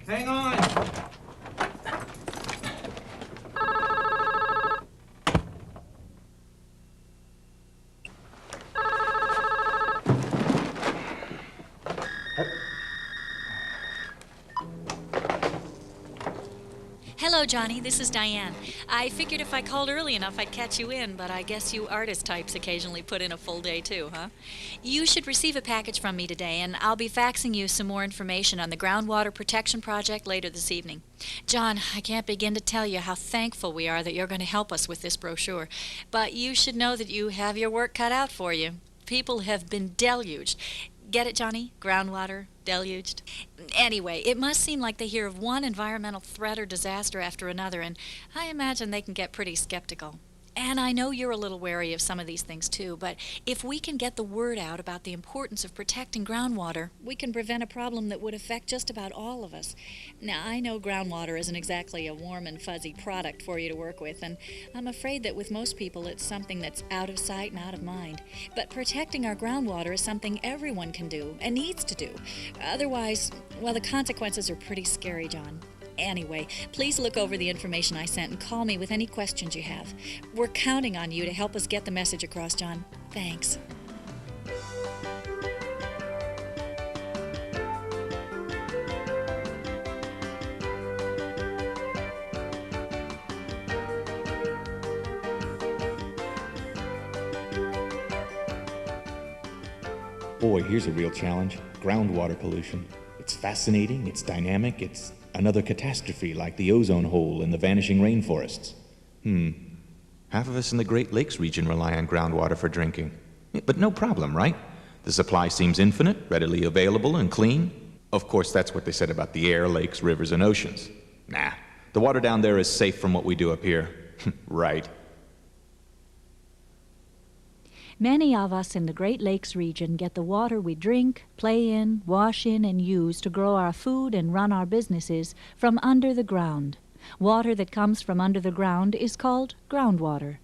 Hang on! Hello, Johnny. This is Diane. I figured if I called early enough, I'd catch you in, but I guess you artist types occasionally put in a full day too, huh? You should receive a package from me today, and I'll be faxing you some more information on the Groundwater Protection Project later this evening. John, I can't begin to tell you how thankful we are that you're going to help us with this brochure, but you should know that you have your work cut out for you. People have been deluged. Get it, Johnny? Groundwater, deluged. Anyway, it must seem like they hear of one environmental threat or disaster after another, and I imagine they can get pretty skeptical. And I know you're a little wary of some of these things too, but if we can get the word out about the importance of protecting groundwater, we can prevent a problem that would affect just about all of us. Now, I know groundwater isn't exactly a warm and fuzzy product for you to work with, and I'm afraid that with most people it's something that's out of sight and out of mind. But protecting our groundwater is something everyone can do and needs to do. Otherwise, well, the consequences are pretty scary, John. Anyway, please look over the information I sent and call me with any questions you have. We're counting on you to help us get the message across, John. Thanks. Boy, here's a real challenge. Groundwater pollution. It's fascinating, it's dynamic, it's another catastrophe like the ozone hole and the vanishing rainforests. Half of us in the Great Lakes region rely on groundwater for drinking. But no problem, right? The supply seems infinite, readily available, and clean. Of course, that's what they said about the air, lakes, rivers, and oceans. Nah, the water down there is safe from what we do up here. Right. Many of us in the Great Lakes region get the water we drink, play in, wash in, and use to grow our food and run our businesses from under the ground. Water that comes from under the ground is called groundwater.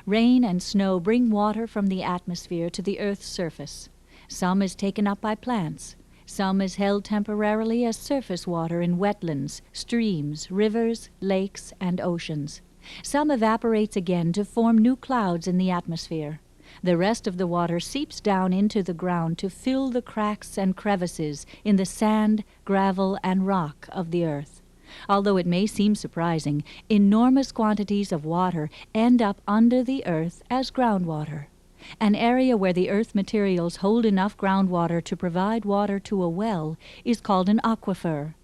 Rain and snow bring water from the atmosphere to the Earth's surface. Some is taken up by plants. Some is held temporarily as surface water in wetlands, streams, rivers, lakes, and oceans. Some evaporates again to form new clouds in the atmosphere. The rest of the water seeps down into the ground to fill the cracks and crevices in the sand, gravel, and rock of the earth. Although it may seem surprising, enormous quantities of water end up under the earth as groundwater. An area where the earth materials hold enough groundwater to provide water to a well is called an aquifer.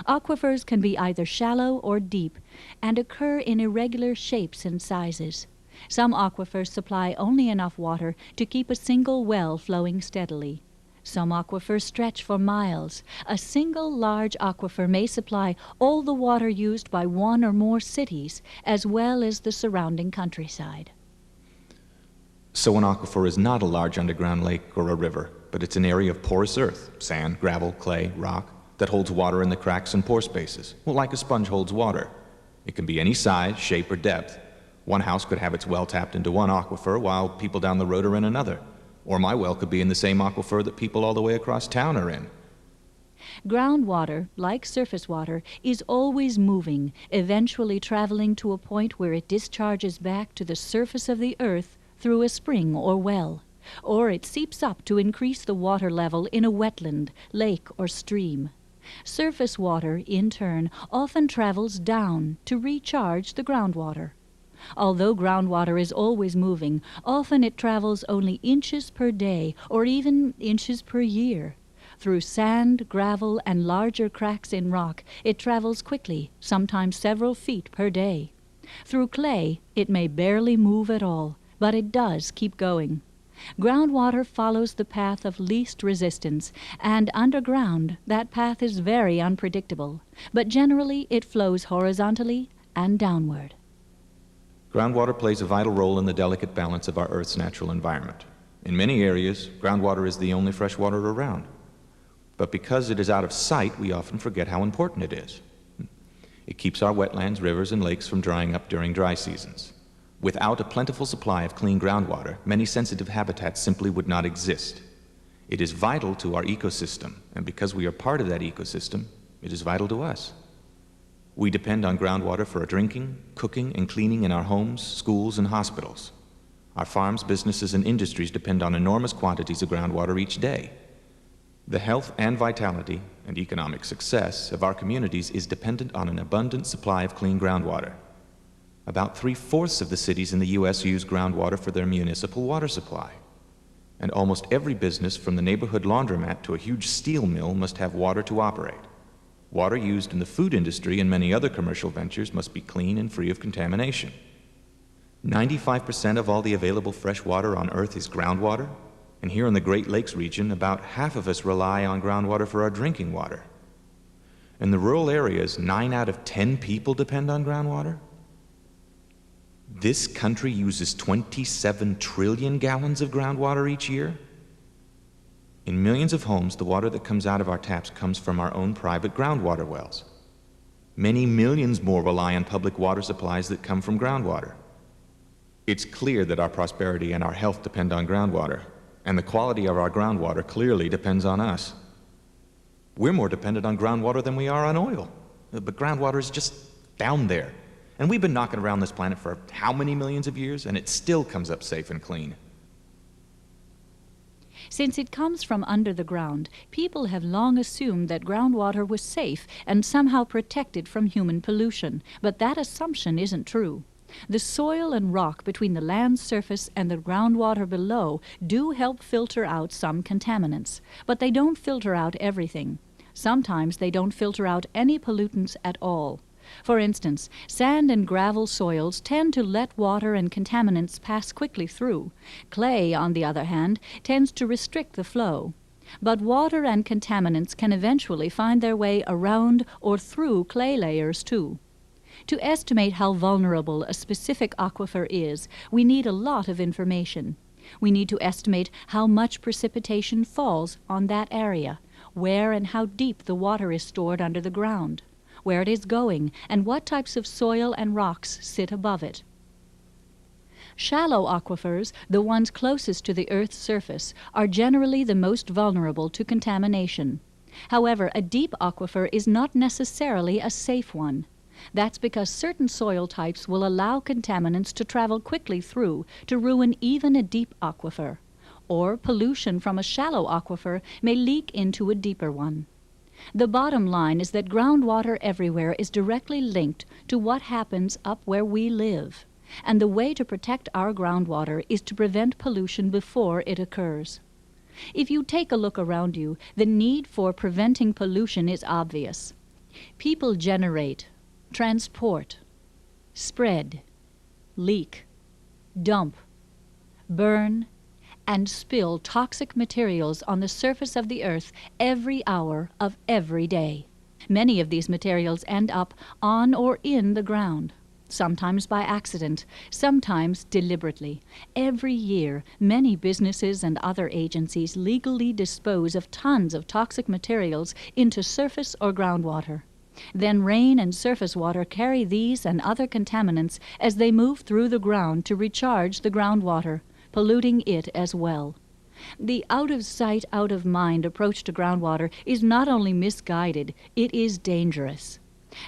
Aquifers can be either shallow or deep and occur in irregular shapes and sizes. Some aquifers supply only enough water to keep a single well flowing steadily. Some aquifers stretch for miles. A single large aquifer may supply all the water used by one or more cities, as well as the surrounding countryside. So an aquifer is not a large underground lake or a river, but it's an area of porous earth, sand, gravel, clay, rock, that holds water in the cracks and pore spaces, well, like a sponge holds water. It can be any size, shape, or depth. One house could have its well tapped into one aquifer while people down the road are in another. Or my well could be in the same aquifer that people all the way across town are in. Groundwater, like surface water, is always moving, eventually traveling to a point where it discharges back to the surface of the earth through a spring or well. Or it seeps up to increase the water level in a wetland, lake, or stream. Surface water, in turn, often travels down to recharge the groundwater. Although groundwater is always moving, often it travels only inches per day or even inches per year. Through sand, gravel, and larger cracks in rock, it travels quickly, sometimes several feet per day. Through clay, it may barely move at all, but it does keep going. Groundwater follows the path of least resistance, and underground, that path is very unpredictable, but generally it flows horizontally and downward. Groundwater plays a vital role in the delicate balance of our Earth's natural environment. In many areas, groundwater is the only fresh water around. But because it is out of sight, we often forget how important it is. It keeps our wetlands, rivers, and lakes from drying up during dry seasons. Without a plentiful supply of clean groundwater, many sensitive habitats simply would not exist. It is vital to our ecosystem, and because we are part of that ecosystem, It is vital to us. We depend on groundwater for our drinking, cooking, and cleaning in our homes, schools, and hospitals. Our farms, businesses, and industries depend on enormous quantities of groundwater each day. The health and vitality and economic success of our communities is dependent on an abundant supply of clean groundwater. About 3/4 of the cities in the U.S. use groundwater for their municipal water supply. And almost every business, from the neighborhood laundromat to a huge steel mill, must have water to operate. Water used in the food industry and many other commercial ventures must be clean and free of contamination. 95% of all the available fresh water on Earth is groundwater, and here in the Great Lakes region, about half of us rely on groundwater for our drinking water. In the rural areas, 9 out of 10 people depend on groundwater. This country uses 27 trillion gallons of groundwater each year. In millions of homes, the water that comes out of our taps comes from our own private groundwater wells. Many millions more rely on public water supplies that come from groundwater. It's clear that our prosperity and our health depend on groundwater, and the quality of our groundwater clearly depends on us. We're more dependent on groundwater than we are on oil, but groundwater is just down there. And we've been knocking around this planet for how many millions of years, and it still comes up safe and clean. Since it comes from under the ground, people have long assumed that groundwater was safe and somehow protected from human pollution, but that assumption isn't true. The soil and rock between the land's surface and the groundwater below do help filter out some contaminants, but they don't filter out everything. Sometimes they don't filter out any pollutants at all. For instance, sand and gravel soils tend to let water and contaminants pass quickly through. Clay, on the other hand, tends to restrict the flow. But water and contaminants can eventually find their way around or through clay layers too. To estimate how vulnerable a specific aquifer is, we need a lot of information. We need to estimate how much precipitation falls on that area, where and how deep the water is stored under the ground, where it is going, and what types of soil and rocks sit above it. Shallow aquifers, the ones closest to the Earth's surface, are generally the most vulnerable to contamination. However, a deep aquifer is not necessarily a safe one. That's because certain soil types will allow contaminants to travel quickly through to ruin even a deep aquifer, or pollution from a shallow aquifer may leak into a deeper one. The bottom line is that groundwater everywhere is directly linked to what happens up where we live, and the way to protect our groundwater is to prevent pollution before it occurs. If you take a look around you, the need for preventing pollution is obvious. People generate, transport, spread, leak, dump, burn, and spill toxic materials on the surface of the earth every hour of every day. Many of these materials end up on or in the ground, sometimes by accident, sometimes deliberately. Every year, many businesses and other agencies legally dispose of tons of toxic materials into surface or groundwater. Then rain and surface water carry these and other contaminants as they move through the ground to recharge the groundwater, polluting it as well. The out-of-sight, out-of-mind approach to groundwater is not only misguided, it is dangerous.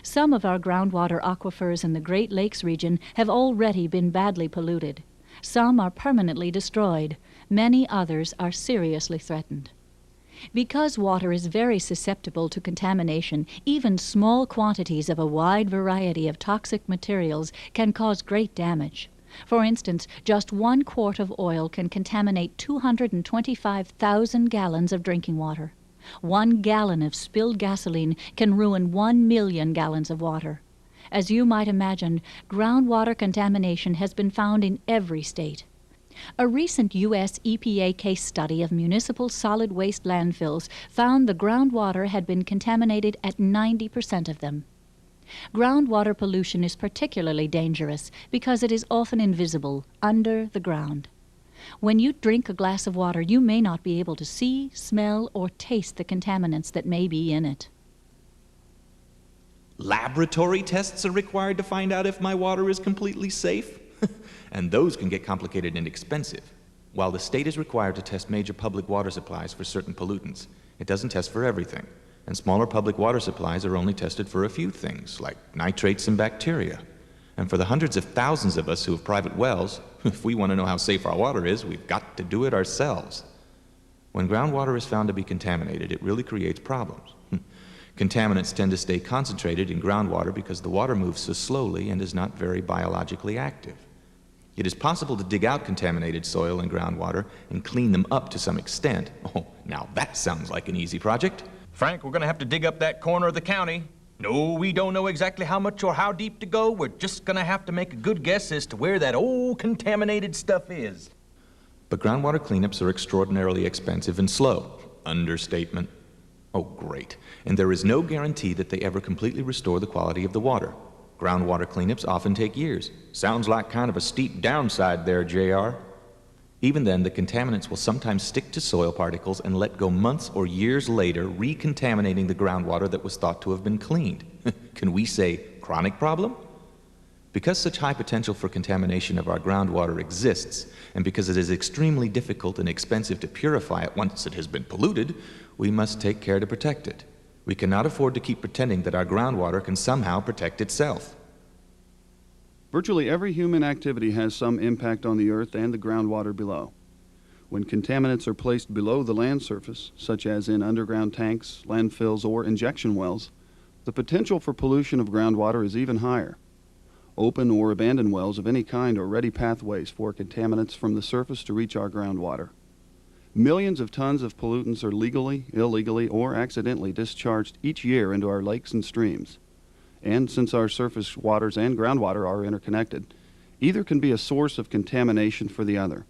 Some of our groundwater aquifers in the Great Lakes region have already been badly polluted. Some are permanently destroyed. Many others are seriously threatened. Because water is very susceptible to contamination, even small quantities of a wide variety of toxic materials can cause great damage. For instance, just 1 quart of oil can contaminate 225,000 gallons of drinking water. 1 gallon of spilled gasoline can ruin 1 million gallons of water. As you might imagine, groundwater contamination has been found in every state. A recent U.S. EPA case study of municipal solid waste landfills found the groundwater had been contaminated at 90% of them. Groundwater pollution is particularly dangerous because it is often invisible, under the ground. When you drink a glass of water, you may not be able to see, smell, or taste the contaminants that may be in it. Laboratory tests are required to find out if my water is completely safe? And those can get complicated and expensive. While the state is required to test major public water supplies for certain pollutants, it doesn't test for everything. and smaller public water supplies are only tested for a few things, like nitrates and bacteria. And for the hundreds of thousands of us who have private wells, if we want to know how safe our water is, we've got to do it ourselves. When groundwater is found to be contaminated, it really creates problems. Contaminants tend to stay concentrated in groundwater because the water moves so slowly and is not very biologically active. It is possible to dig out contaminated soil and groundwater and clean them up to some extent. Oh, now that sounds like an easy project. Frank, we're going to have to dig up that corner of the county. No, we don't know exactly how much or how deep to go. We're just going to have to make a good guess as to where that old contaminated stuff is. But groundwater cleanups are extraordinarily expensive and slow. Understatement. Oh, great. And there is no guarantee that they ever completely restore the quality of the water. Groundwater cleanups often take years. Sounds like kind of a steep downside there, JR. Even then, the contaminants will sometimes stick to soil particles and let go months or years later, recontaminating the groundwater that was thought to have been cleaned. Can we say chronic problem? Because such high potential for contamination of our groundwater exists, and because it is extremely difficult and expensive to purify it once it has been polluted, we must take care to protect it. We cannot afford to keep pretending that our groundwater can somehow protect itself. Virtually every human activity has some impact on the earth and the groundwater below. When contaminants are placed below the land surface, such as in underground tanks, landfills, or injection wells, the potential for pollution of groundwater is even higher. Open or abandoned wells of any kind are ready pathways for contaminants from the surface to reach our groundwater. Millions of tons of pollutants are legally, illegally, or accidentally discharged each year into our lakes and streams. And since our surface waters and groundwater are interconnected, either can be a source of contamination for the other.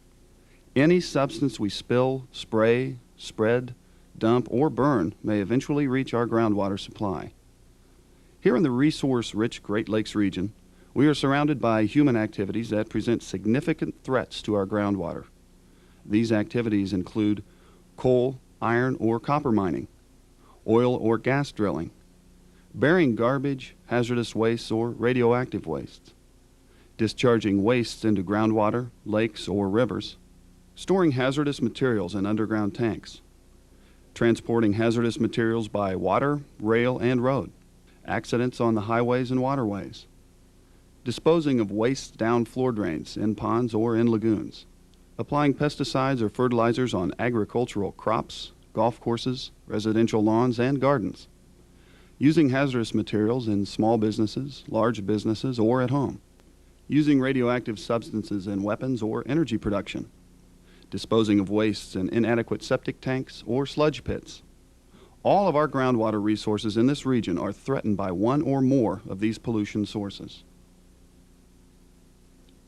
Any substance we spill, spray, spread, dump, or burn may eventually reach our groundwater supply. Here in the resource-rich Great Lakes region, we are surrounded by human activities that present significant threats to our groundwater. These activities include coal, iron, or copper mining, oil or gas drilling, burying garbage, hazardous wastes, or radioactive wastes, discharging wastes into groundwater, lakes, or rivers, storing hazardous materials in underground tanks, transporting hazardous materials by water, rail, and road, accidents on the highways and waterways, disposing of waste down floor drains, in ponds, or in lagoons, applying pesticides or fertilizers on agricultural crops, golf courses, residential lawns, and gardens, using hazardous materials in small businesses, large businesses, or at home, using radioactive substances in weapons or energy production, disposing of wastes in inadequate septic tanks or sludge pits. All of our groundwater resources in this region are threatened by one or more of these pollution sources.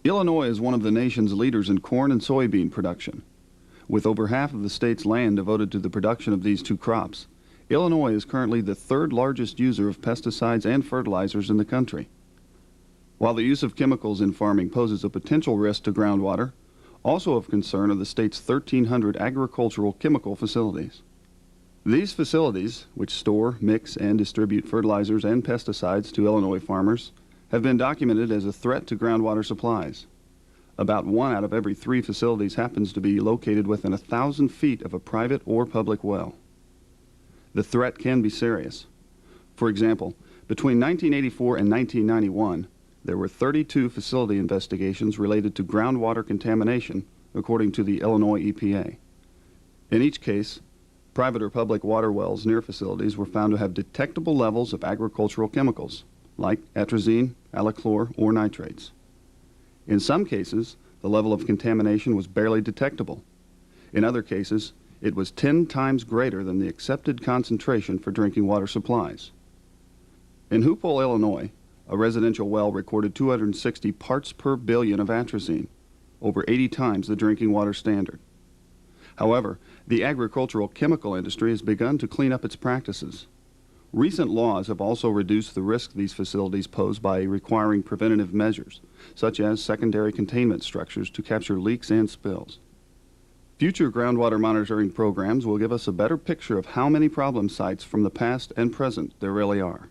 Illinois is one of the nation's leaders in corn and soybean production. With over half of the state's land devoted to the production of these two crops, Illinois is currently the third largest user of pesticides and fertilizers in the country. While the use of chemicals in farming poses a potential risk to groundwater, also of concern are the state's 1,300 agricultural chemical facilities. These facilities, which store, mix, and distribute fertilizers and pesticides to Illinois farmers, have been documented as a threat to groundwater supplies. About 1 out of every 3 facilities happens to be located within 1,000 feet of a private or public well. The threat can be serious. For example, between 1984 and 1991, there were 32 facility investigations related to groundwater contamination, according to the Illinois EPA. In each case, private or public water wells near facilities were found to have detectable levels of agricultural chemicals, like atrazine, allichlor, or nitrates. In some cases, the level of contamination was barely detectable. In other cases, it was 10 times greater than the accepted concentration for drinking water supplies. In Hoopole, Illinois, a residential well recorded 260 parts per billion of atrazine, over 80 times the drinking water standard. However, the agricultural chemical industry has begun to clean up its practices. Recent laws have also reduced the risk these facilities pose by requiring preventative measures, such as secondary containment structures to capture leaks and spills. Future groundwater monitoring programs will give us a better picture of how many problem sites from the past and present there really are.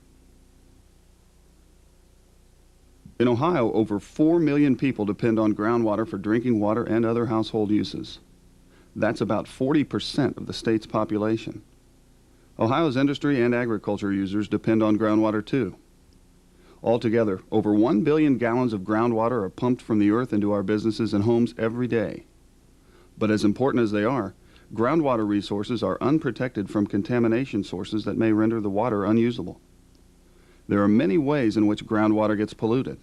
In Ohio, over 4 million people depend on groundwater for drinking water and other household uses. That's about 40% of the state's population. Ohio's industry and agriculture users depend on groundwater too. Altogether, over 1 billion gallons of groundwater are pumped from the earth into our businesses and homes every day. But as important as they are, groundwater resources are unprotected from contamination sources that may render the water unusable. There are many ways in which groundwater gets polluted.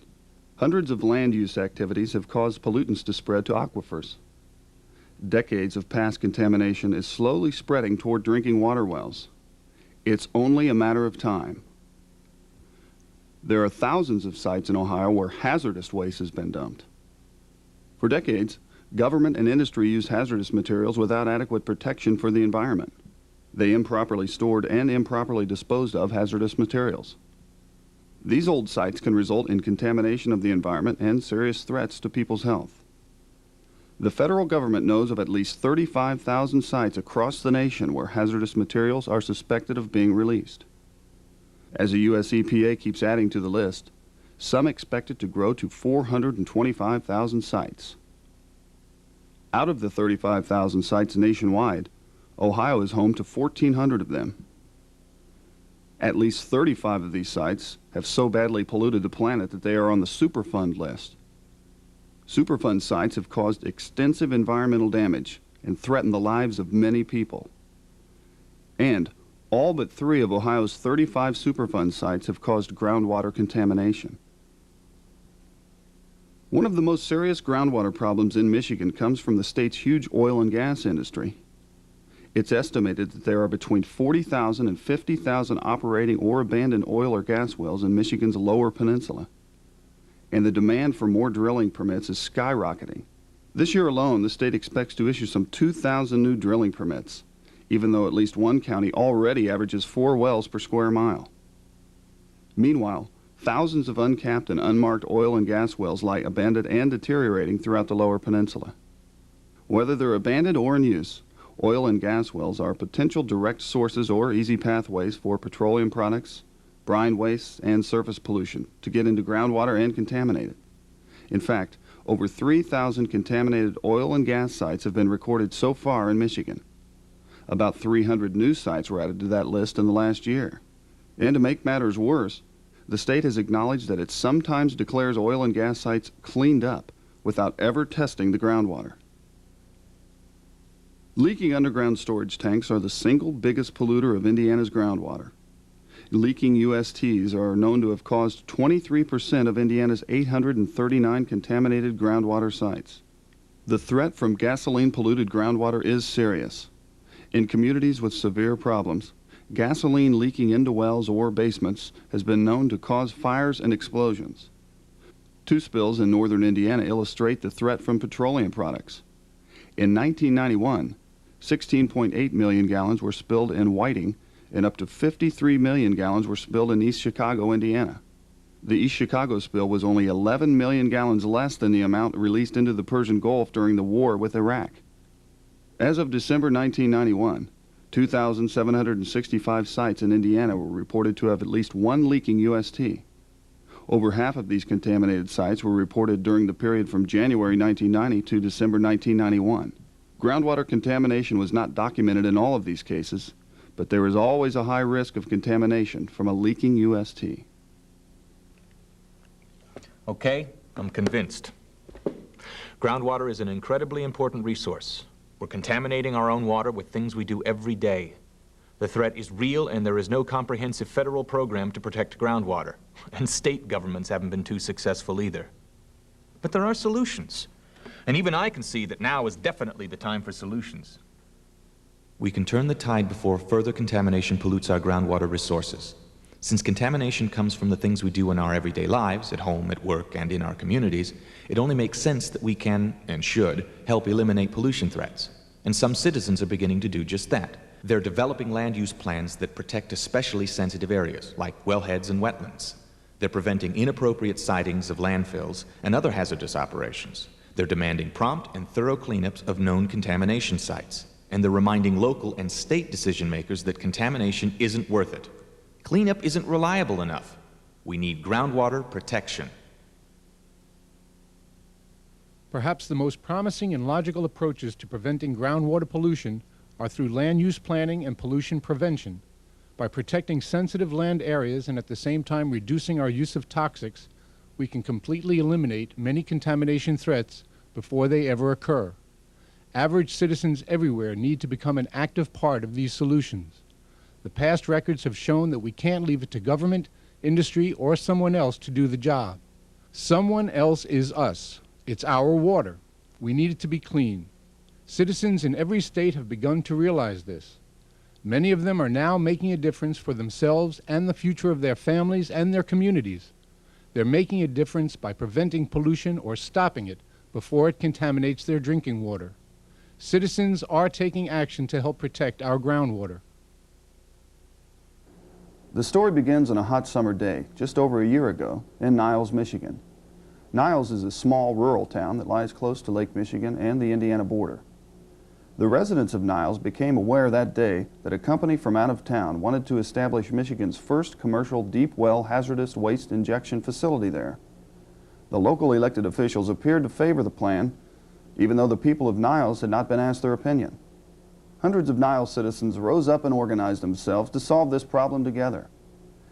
Hundreds of land use activities have caused pollutants to spread to aquifers. Decades of past contamination is slowly spreading toward drinking water wells. It's only a matter of time. There are thousands of sites in Ohio where hazardous waste has been dumped. For decades, government and industry used hazardous materials without adequate protection for the environment. They improperly stored and improperly disposed of hazardous materials. These old sites can result in contamination of the environment and serious threats to people's health. The federal government knows of at least 35,000 sites across the nation where hazardous materials are suspected of being released. As the U.S. EPA keeps adding to the list, some expect it to grow to 425,000 sites. Out of the 35,000 sites nationwide, Ohio is home to 1,400 of them. At least 35 of these sites have so badly polluted the planet that they are on the Superfund list. Superfund sites have caused extensive environmental damage and threaten the lives of many people. And all but 3 of Ohio's 35 Superfund sites have caused groundwater contamination. One of the most serious groundwater problems in Michigan comes from the state's huge oil and gas industry. It's estimated that there are between 40,000 and 50,000 operating or abandoned oil or gas wells in Michigan's lower peninsula. And the demand for more drilling permits is skyrocketing. This year alone, the state expects to issue some 2,000 new drilling permits, even though at least one county already averages 4 wells per square mile. Meanwhile, thousands of uncapped and unmarked oil and gas wells lie abandoned and deteriorating throughout the lower peninsula. Whether they're abandoned or in use, oil and gas wells are potential direct sources or easy pathways for petroleum products, brine wastes, and surface pollution to get into groundwater and contaminate it. In fact, over 3,000 contaminated oil and gas sites have been recorded so far in Michigan. About 300 new sites were added to that list in the last year. And to make matters worse, the state has acknowledged that it sometimes declares oil and gas sites cleaned up without ever testing the groundwater. Leaking underground storage tanks are the single biggest polluter of Indiana's groundwater. Leaking USTs are known to have caused 23% of Indiana's 839 contaminated groundwater sites. The threat from gasoline-polluted groundwater is serious. In communities with severe problems, gasoline leaking into wells or basements has been known to cause fires and explosions. 2 spills in northern Indiana illustrate the threat from petroleum products. In 1991, 16.8 million gallons were spilled in Whiting, and up to 53 million gallons were spilled in East Chicago, Indiana. The East Chicago spill was only 11 million gallons less than the amount released into the Persian Gulf during the war with Iraq. As of December 1991, 2,765 sites in Indiana were reported to have at least 1 leaking UST. Over half of these contaminated sites were reported during the period from January 1990 to December 1991. Groundwater contamination was not documented in all of these cases, but there is always a high risk of contamination from a leaking UST. Okay, I'm convinced. Groundwater is an incredibly important resource. We're contaminating our own water with things we do every day. The threat is real, and there is no comprehensive federal program to protect groundwater. And state governments haven't been too successful either. But there are solutions. And even I can see that now is definitely the time for solutions. We can turn the tide before further contamination pollutes our groundwater resources. Since contamination comes from the things we do in our everyday lives, at home, at work, and in our communities, it only makes sense that we can, and should, help eliminate pollution threats. And some citizens are beginning to do just that. They're developing land use plans that protect especially sensitive areas, like wellheads and wetlands. They're preventing inappropriate sightings of landfills and other hazardous operations. They're demanding prompt and thorough cleanups of known contamination sites. And they're reminding local and state decision makers that contamination isn't worth it. Cleanup isn't reliable enough. We need groundwater protection. Perhaps the most promising and logical approaches to preventing groundwater pollution are through land use planning and pollution prevention, By protecting sensitive land areas and at the same time reducing our use of toxics, we can completely eliminate many contamination threats before they ever occur. Average citizens everywhere need to become an active part of these solutions. The past records have shown that we can't leave it to government, industry, or someone else to do the job. Someone else is us. It's our water. We need it to be clean. Citizens in every state have begun to realize this. Many of them are now making a difference for themselves and the future of their families and their communities. They're making a difference by preventing pollution or stopping it before it contaminates their drinking water. Citizens are taking action to help protect our groundwater. The story begins on a hot summer day, just over a year ago, in Niles, Michigan. Niles is a small rural town that lies close to Lake Michigan and the Indiana border. The residents of Niles became aware that day that a company from out of town wanted to establish Michigan's first commercial deep well hazardous waste injection facility there. The local elected officials appeared to favor the plan, even though the people of Niles had not been asked their opinion. Hundreds of Niles citizens rose up and organized themselves to solve this problem together.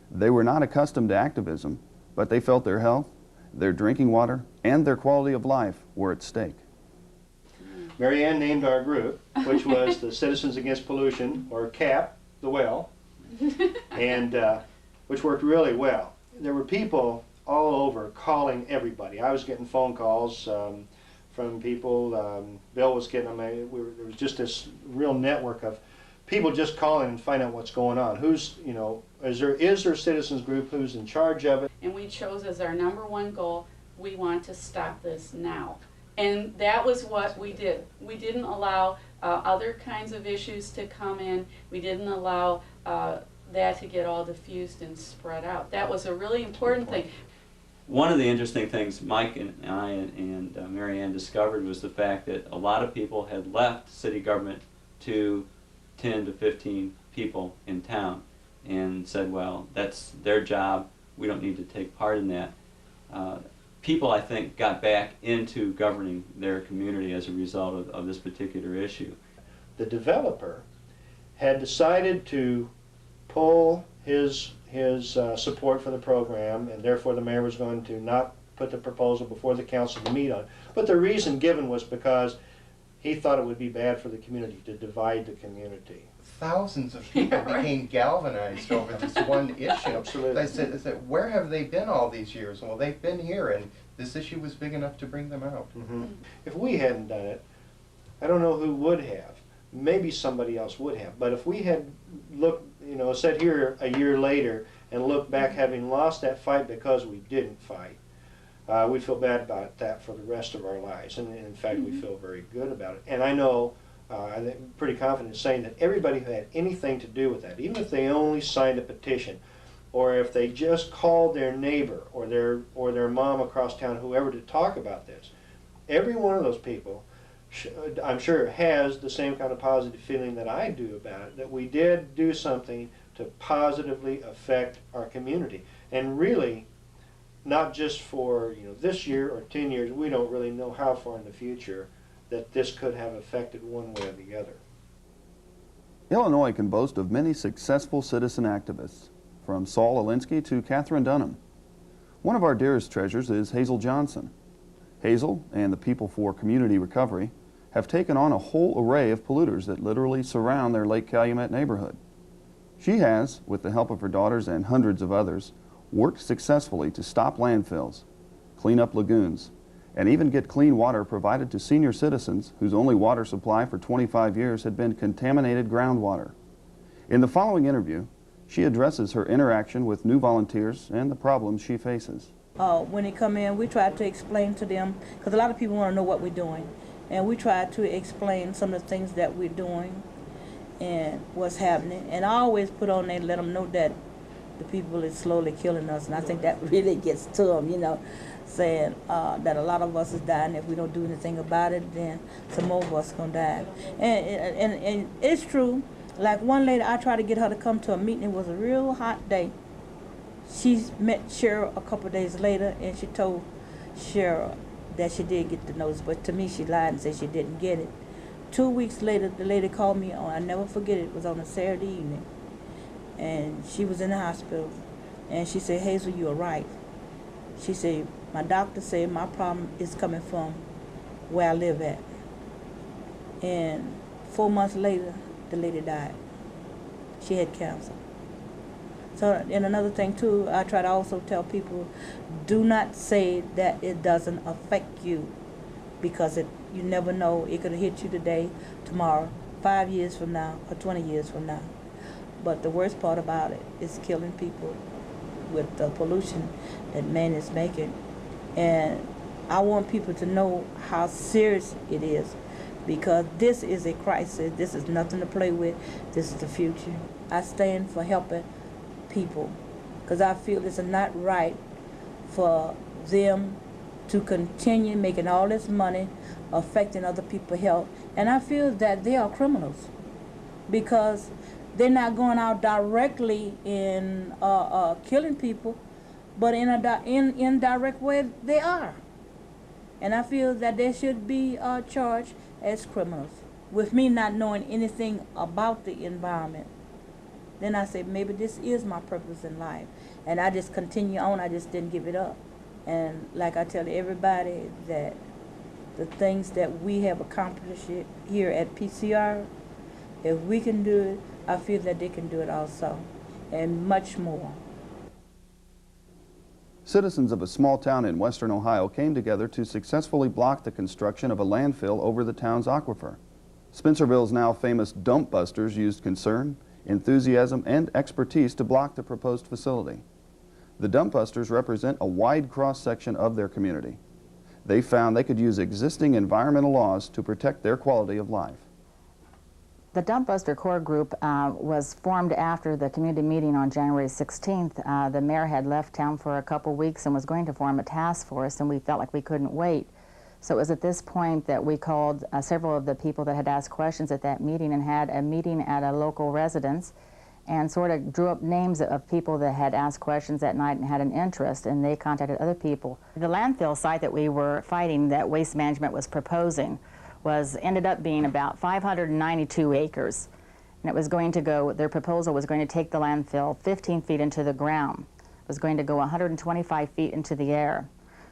They were not accustomed to activism, but they felt their health, their drinking water, and their quality of life were at stake. Mary Ann named our group, which was the Citizens Against Pollution, or CAP, the well, and which worked really well. There were people all over calling everybody. I was getting phone calls from people. Bill was getting them. There was just this real network of people just calling and find out what's going on. Who's, you know, is there a citizens group who's in charge of it? And we chose as our #1 goal, we want to stop this now. And that was what we did. We didn't allow other kinds of issues to come in. We didn't allow that to get all diffused and spread out. That was a really important thing. One of the interesting things Mike and I and Mary Ann discovered was the fact that a lot of people had left city government to 10 to 15 people in town and said, well, that's their job, we don't need to take part in that. People, I think, got back into governing their community as a result of this particular issue. The developer had decided to pull his support for the program, and therefore the mayor was going to not put the proposal before the council to meet on. But the reason given was because he thought it would be bad for the community to divide the community. Thousands of people became galvanized over this one issue. Absolutely. I said, where have they been all these years? Well, they've been here, and this issue was big enough to bring them out. Mm-hmm. If we hadn't done it, I don't know who would have. Maybe somebody else would have. But if we had looked, you know, sat here a year later and looked back having lost that fight because we didn't fight, we'd feel bad about that for the rest of our lives. And in fact, we feel very good about it. And I know, I'm pretty confident in saying that everybody who had anything to do with that, even if they only signed a petition, or if they just called their neighbor or their mom across town, whoever, to talk about this, every one of those people, I'm sure, has the same kind of positive feeling that I do about it, that we did do something to positively affect our community. And really, not just for, you know, this year or 10 years, we don't really know how far in the future that this could have affected one way or the other. Illinois can boast of many successful citizen activists, from Saul Alinsky to Catherine Dunham. One of our dearest treasures is Hazel Johnson. Hazel and the People for Community Recovery have taken on a whole array of polluters that literally surround their Lake Calumet neighborhood. She has, with the help of her daughters and hundreds of others, worked successfully to stop landfills, clean up lagoons, and even get clean water provided to senior citizens whose only water supply for 25 years had been contaminated groundwater. In the following interview, she addresses her interaction with new volunteers and the problems she faces. When they come in, we try to explain to them, because a lot of people want to know what we're doing, and we try to explain some of the things that we're doing and what's happening. And I always put on there, let them know that the people is slowly killing us, and I think that really gets to them, you know, saying that a lot of us is dying. If we don't do anything about it, then some more of us gonna die. And it's true. Like one lady, I tried to get her to come to a meeting. It was a real hot day. She met Cheryl a couple of days later, and she told Cheryl that she did get the notice, but to me she lied and said she didn't get it. 2 weeks later, the lady called me on, I never forget it was on a Saturday evening, and she was in the hospital. And she said, Hazel, you are right. She said, my doctor said my problem is coming from where I live at. And 4 months later, the lady died. She had cancer. So, and another thing too, I try to also tell people, do not say that it doesn't affect you, because you never know, it could hit you today, tomorrow, 5 years from now, or 20 years from now. But the worst part about it is killing people with the pollution that man is making. And I want people to know how serious it is, because this is a crisis. This is nothing to play with. This is the future. I stand for helping people, because I feel it's not right for them to continue making all this money affecting other people's health. And I feel that they are criminals, because they're not going out directly in killing people, but in an indirect way they are. And I feel that they should be charged as criminals. With me not knowing anything about the environment, then I say, maybe this is my purpose in life. And I just continue on, I just didn't give it up. And like I tell everybody, that the things that we have accomplished here at PCR, if we can do it, I feel that they can do it also, and much more. Citizens of a small town in western Ohio came together to successfully block the construction of a landfill over the town's aquifer. Spencerville's now famous dump busters used concern, enthusiasm, and expertise to block the proposed facility. The dump busters represent a wide cross-section of their community. They found they could use existing environmental laws to protect their quality of life. The Dump Buster Core Group was formed after the community meeting on January 16th. The mayor had left town for a couple weeks and was going to form a task force, and we felt like we couldn't wait. So it was at this point that we called several of the people that had asked questions at that meeting and had a meeting at a local residence and sort of drew up names of people that had asked questions that night and had an interest, and they contacted other people. The landfill site that we were fighting, that Waste Management was proposing, ended up being about 592 acres. And it was going to go, their proposal was going to take the landfill 15 feet into the ground. It was going to go 125 feet into the air.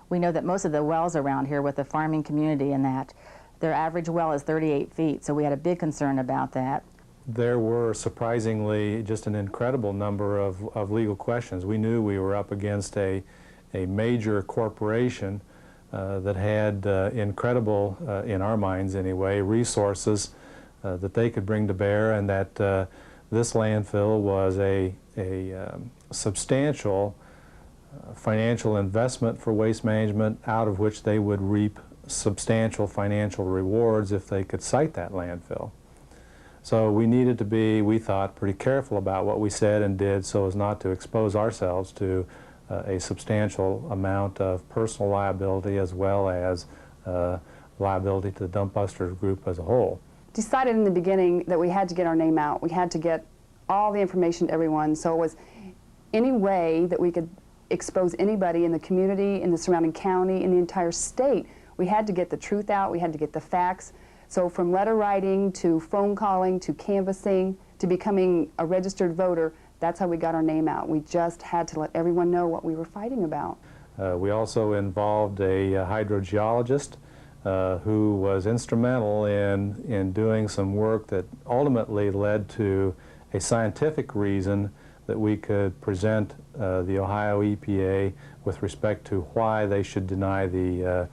We know that most of the wells around here with the farming community and that, their average well is 38 feet, so we had a big concern about that. There were surprisingly just an incredible number of legal questions. We knew we were up against a major corporation that had incredible, in our minds anyway, resources that they could bring to bear, and that this landfill was a substantial financial investment for Waste Management, out of which they would reap substantial financial rewards if they could site that landfill. So we needed to be, we thought, pretty careful about what we said and did so as not to expose ourselves to a substantial amount of personal liability as well as liability to the Dump Busters group as a whole. Decided in the beginning that we had to get our name out. We had to get all the information to everyone, so it was any way that we could expose anybody in the community, in the surrounding county, in the entire state. We had to get the truth out, we had to get the facts. So from letter writing to phone calling to canvassing to becoming a registered voter, that's how we got our name out. We just had to let everyone know what we were fighting about. We also involved a hydrogeologist who was instrumental in doing some work that ultimately led to a scientific reason that we could present the Ohio EPA with respect to why they should deny the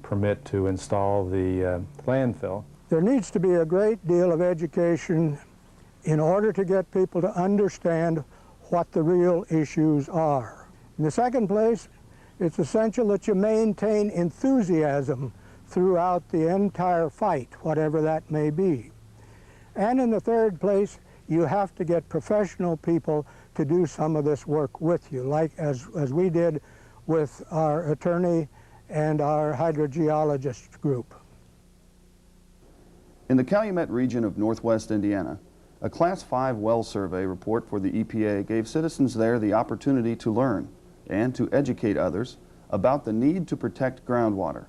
permit to install the landfill. There needs to be a great deal of education in order to get people to understand what the real issues are. In the second place, it's essential that you maintain enthusiasm throughout the entire fight, whatever that may be. And in the third place, you have to get professional people to do some of this work with you, like as we did with our attorney and our hydrogeologist group. In the Calumet region of northwest Indiana, a Class 5 well survey report for the EPA gave citizens there the opportunity to learn and to educate others about the need to protect groundwater.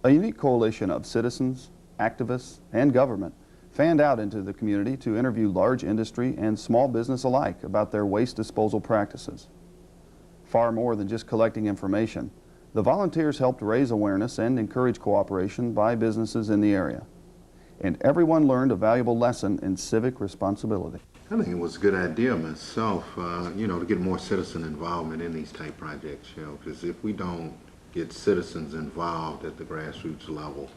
A unique coalition of citizens, activists, and government fanned out into the community to interview large industry and small business alike about their waste disposal practices. Far more than just collecting information, the volunteers helped raise awareness and encourage cooperation by businesses in the area. And everyone learned a valuable lesson in civic responsibility. I think it was a good idea myself, to get more citizen involvement in these type projects, because if we don't get citizens involved at the grassroots level,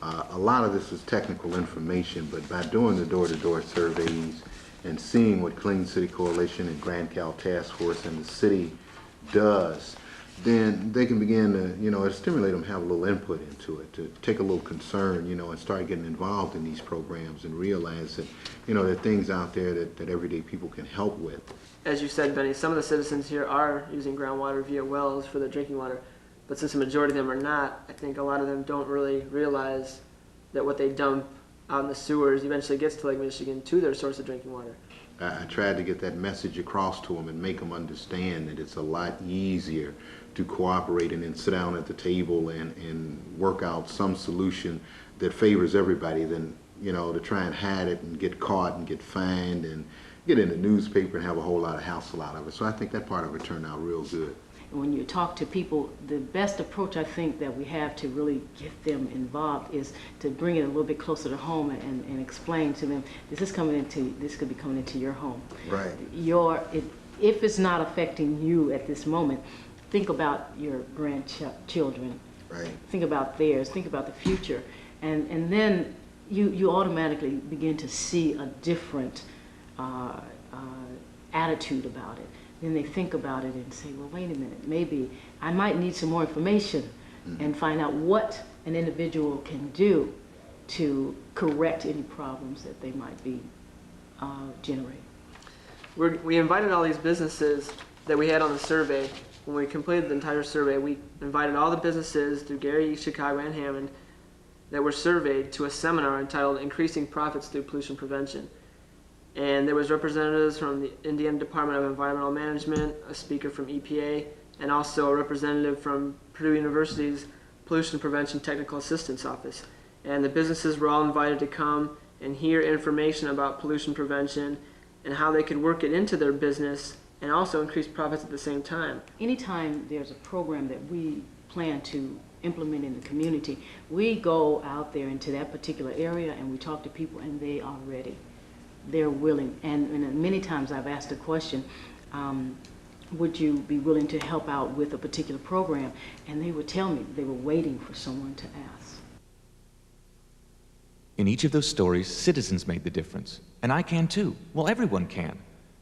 a lot of this is technical information, but by doing the door-to-door surveys and seeing what Clean City Coalition and Grand Cal Task Force and the city does, then they can begin to, stimulate them, have a little input into it, to take a little concern, and start getting involved in these programs and realize that, there are things out there that everyday people can help with. As you said, Benny, some of the citizens here are using groundwater via wells for their drinking water, but since the majority of them are not, I think a lot of them don't really realize that what they dump out in the sewers eventually gets to Lake Michigan to their source of drinking water. I tried to get that message across to them and make them understand that it's a lot easier to cooperate and then sit down at the table and work out some solution that favors everybody than, to try and hide it and get caught and get fined and get in the newspaper and have a whole lot of hassle out of it. So I think that part of it turned out real good. When you talk to people, the best approach I think that we have to really get them involved is to bring it a little bit closer to home and explain to them, this could be coming into your home. Right. If it's not affecting you at this moment, think about your grandchildren. Right. Think about theirs. Think about the future. And then you automatically begin to see a different attitude about it. Then they think about it and say, well, wait a minute, maybe I might need some more information and find out what an individual can do to correct any problems that they might be generating. We invited all these businesses that we had on the survey. When we completed the entire survey, we invited all the businesses through Gary, Chicago, and Hammond that were surveyed to a seminar entitled Increasing Profits Through Pollution Prevention. And there was representatives from the Indiana Department of Environmental Management, a speaker from EPA, and also a representative from Purdue University's Pollution Prevention Technical Assistance Office. And the businesses were all invited to come and hear information about pollution prevention and how they could work it into their business and also increase profits at the same time. Anytime there's a program that we plan to implement in the community, we go out there into that particular area and we talk to people and they are ready. They're willing, and many times I've asked the question, would you be willing to help out with a particular program? And they would tell me they were waiting for someone to ask. In each of those stories, citizens made the difference. And I can too. Well, everyone can.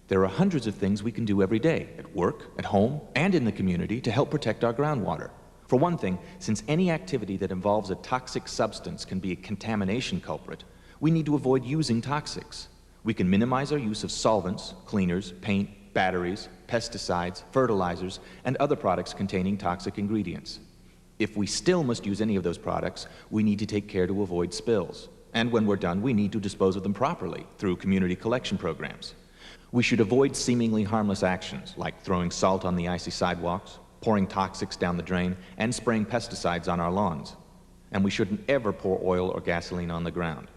There are hundreds of things we can do every day, at work, at home, and in the community to help protect our groundwater. For one thing, since any activity that involves a toxic substance can be a contamination culprit, we need to avoid using toxics. We can minimize our use of solvents, cleaners, paint, batteries, pesticides, fertilizers, and other products containing toxic ingredients. If we still must use any of those products, we need to take care to avoid spills. And when we're done, we need to dispose of them properly through community collection programs. We should avoid seemingly harmless actions like throwing salt on the icy sidewalks, pouring toxics down the drain, and spraying pesticides on our lawns. And we shouldn't ever pour oil or gasoline on the ground.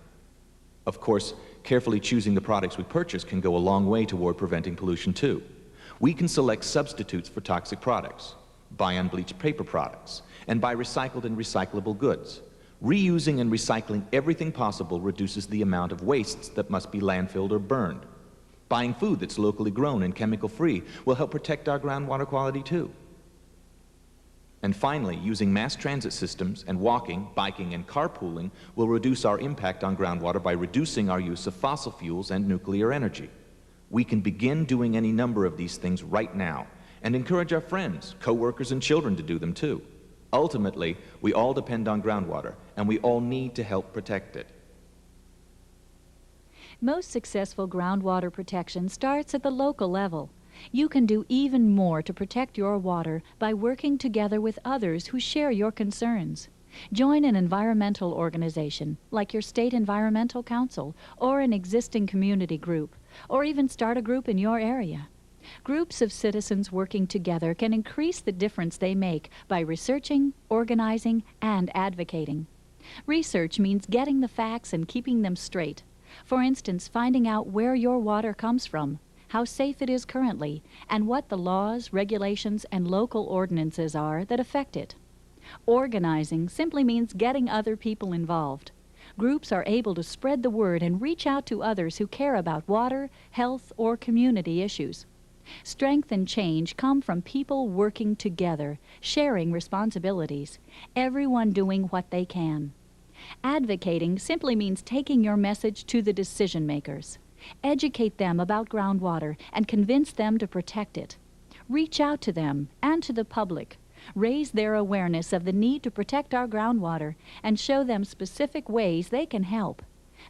Of course, carefully choosing the products we purchase can go a long way toward preventing pollution too. We can select substitutes for toxic products, buy unbleached paper products, and buy recycled and recyclable goods. Reusing and recycling everything possible reduces the amount of wastes that must be landfilled or burned. Buying food that's locally grown and chemical-free will help protect our groundwater quality too. And finally, using mass transit systems and walking, biking, and carpooling will reduce our impact on groundwater by reducing our use of fossil fuels and nuclear energy. We can begin doing any number of these things right now and encourage our friends, co-workers, and children to do them too. Ultimately, we all depend on groundwater, and we all need to help protect it. Most successful groundwater protection starts at the local level. You can do even more to protect your water by working together with others who share your concerns. Join an environmental organization, like your state environmental council, or an existing community group, or even start a group in your area. Groups of citizens working together can increase the difference they make by researching, organizing, and advocating. Research means getting the facts and keeping them straight. For instance, finding out where your water comes from, how safe it is currently, and what the laws, regulations, and local ordinances are that affect it. Organizing simply means getting other people involved. Groups are able to spread the word and reach out to others who care about water, health, or community issues. Strength and change come from people working together, sharing responsibilities, everyone doing what they can. Advocating simply means taking your message to the decision makers. Educate them about groundwater and convince them to protect it. Reach out to them and to the public. Raise their awareness of the need to protect our groundwater and show them specific ways they can help.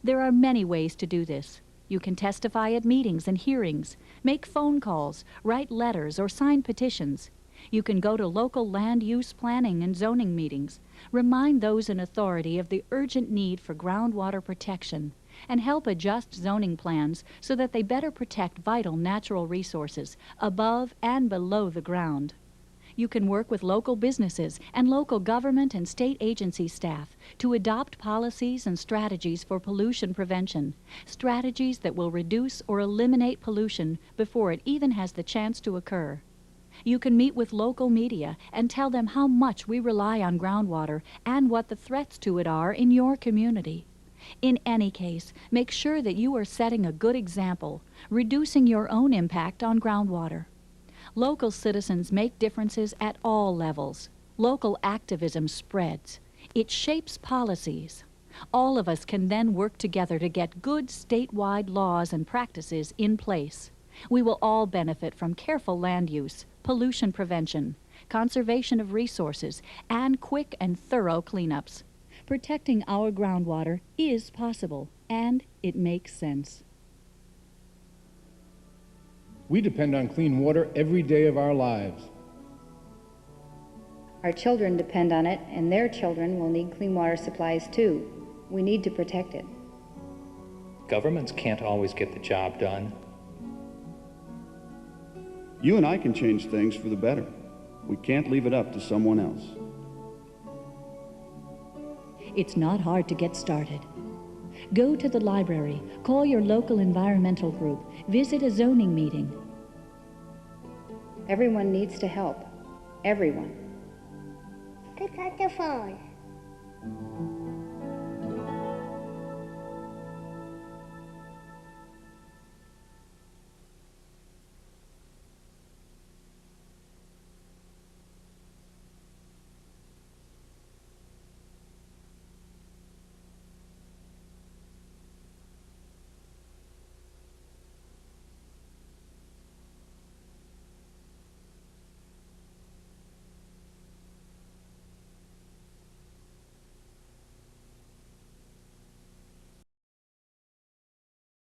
There are many ways to do this. You can testify at meetings and hearings, make phone calls, write letters, or sign petitions. You can go to local land use planning and zoning meetings, remind those in authority of the urgent need for groundwater protection, and help adjust zoning plans so that they better protect vital natural resources above and below the ground. You can work with local businesses and local government and state agency staff to adopt policies and strategies for pollution prevention, strategies that will reduce or eliminate pollution before it even has the chance to occur. You can meet with local media and tell them how much we rely on groundwater and what the threats to it are in your community. In any case, make sure that you are setting a good example, reducing your own impact on groundwater. Local citizens make differences at all levels. Local activism spreads. It shapes policies. All of us can then work together to get good statewide laws and practices in place. We will all benefit from careful land use, pollution prevention, conservation of resources, and quick and thorough cleanups. Protecting our groundwater is possible, and it makes sense. We depend on clean water every day of our lives. Our children depend on it, and their children will need clean water supplies too. We need to protect it. Governments can't always get the job done. You and I can change things for the better. We can't leave it up to someone else. It's not hard to get started. Go to the library, call your local environmental group, visit a zoning meeting. Everyone needs to help. Everyone. Pick up the phone.